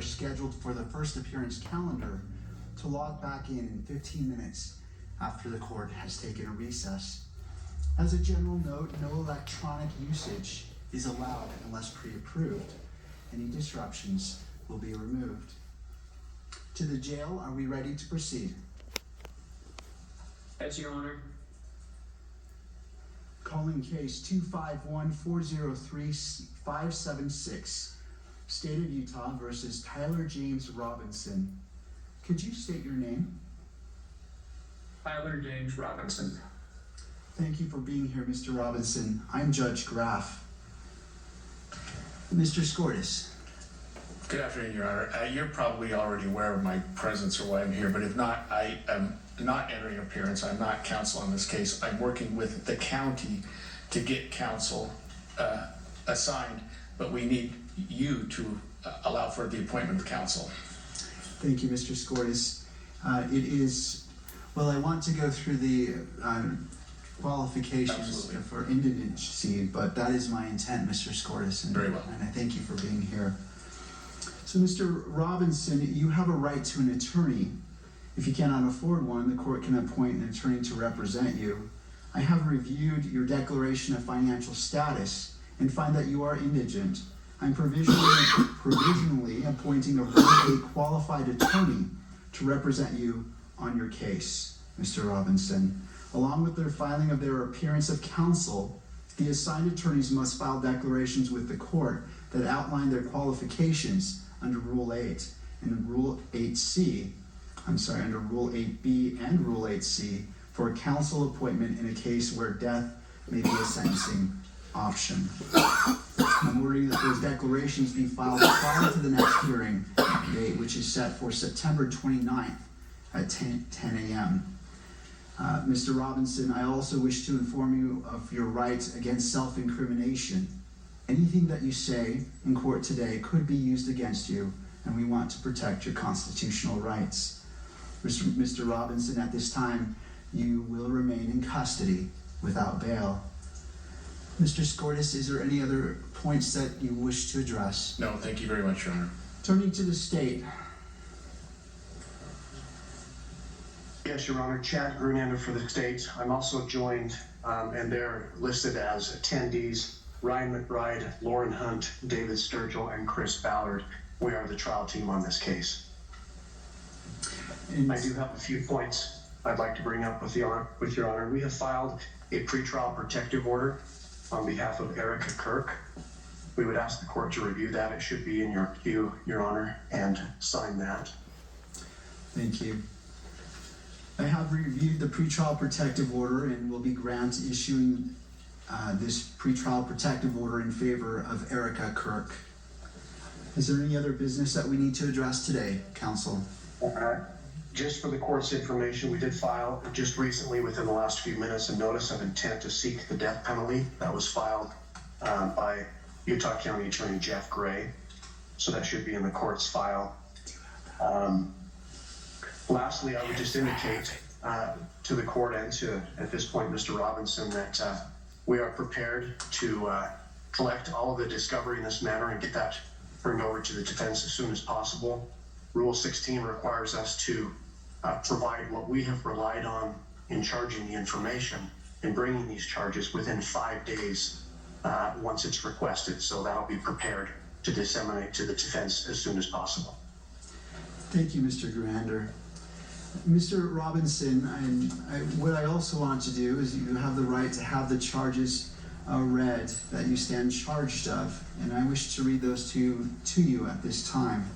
scheduled for the first appearance calendar to log back in 15 minutes after the court has taken a recess. As a general note, no electronic usage is allowed unless pre-approved. Any disruptions will be removed. To the jail, are we ready to proceed? Yes, Your Honor. Calling case 251-403-576, State of Utah versus Tyler James Robinson. Could you state your name? Tyler James Robinson. Thank you for being here, Mr. Robinson. I'm Judge Graff. Mr. Skordas. Good afternoon, Your Honor. You're probably already aware of my presence or why I'm here, but if not, I am not entering appearance. I'm not counsel on this case. I'm working with the county to get counsel assigned, but we need you to allow for the appointment of counsel. Thank you, Mr. Skordas. I want to go through the qualifications Absolutely. for indigency, but that is my intent, Mr. Skordas. Very well. And I thank you for being here. So, Mr. Robinson, you have a right to an attorney. If you cannot afford one, the court can appoint an attorney to represent you. I have reviewed your declaration of financial status and find that you are indigent. I'm provisionally appointing a qualified attorney to represent you on your case, Mr. Robinson. Along with their filing of their appearance of counsel, the assigned attorneys must file declarations with the court that outline their qualifications under Rule 8 and Rule 8C, under Rule 8B and Rule 8C for a counsel appointment in a case where death may be a sentencing option. I'm ordering that those declarations be filed prior to the next hearing date, which is set for September 29th at 10 a.m. Mr. Robinson, I also wish to inform you of your rights against self-incrimination. Anything that you say in court today could be used against you, and we want to protect your constitutional rights. Mr. Robinson, at this time, you will remain in custody without bail. Mr. Skordas, is there any other points that you wish to address? No, thank you very much, Your Honor. Turning to the state. Yes, Your Honor. Chad Grunander for the state. I'm also joined, and they're listed as attendees, Ryan McBride, Lauren Hunt, David Sturgill, and Chris Ballard. We are the trial team on this case. I do have a few points I'd like to bring up with Your Honor. We have filed a pretrial protective order on behalf of Erica Kirk. We would ask the court to review that. It should be in your queue, Your Honor, and sign that. Thank you. I have reviewed the pretrial protective order and will be issuing this pretrial protective order in favor of Erica Kirk. Is there any other business that we need to address today, counsel? Just for the court's information, we did file just recently, within the last few minutes, a notice of intent to seek the death penalty. That was filed by Utah County Attorney Jeff Gray. So that should be in the court's file. Lastly, I would just indicate to the court and to, at this point, Mr. Robinson, that we are prepared to collect all of the discovery in this matter and get that turned over to the defense as soon as possible. Rule 16 requires us to provide what we have relied on in charging the information and bringing these charges within 5 days once it's requested. So that'll be prepared to disseminate to the defense as soon as possible. Thank you, Mr. Grunander. Mr. Robinson, what I also want to do is you have the right to have the charges read that you stand charged of, and I wish to read those to you at this time.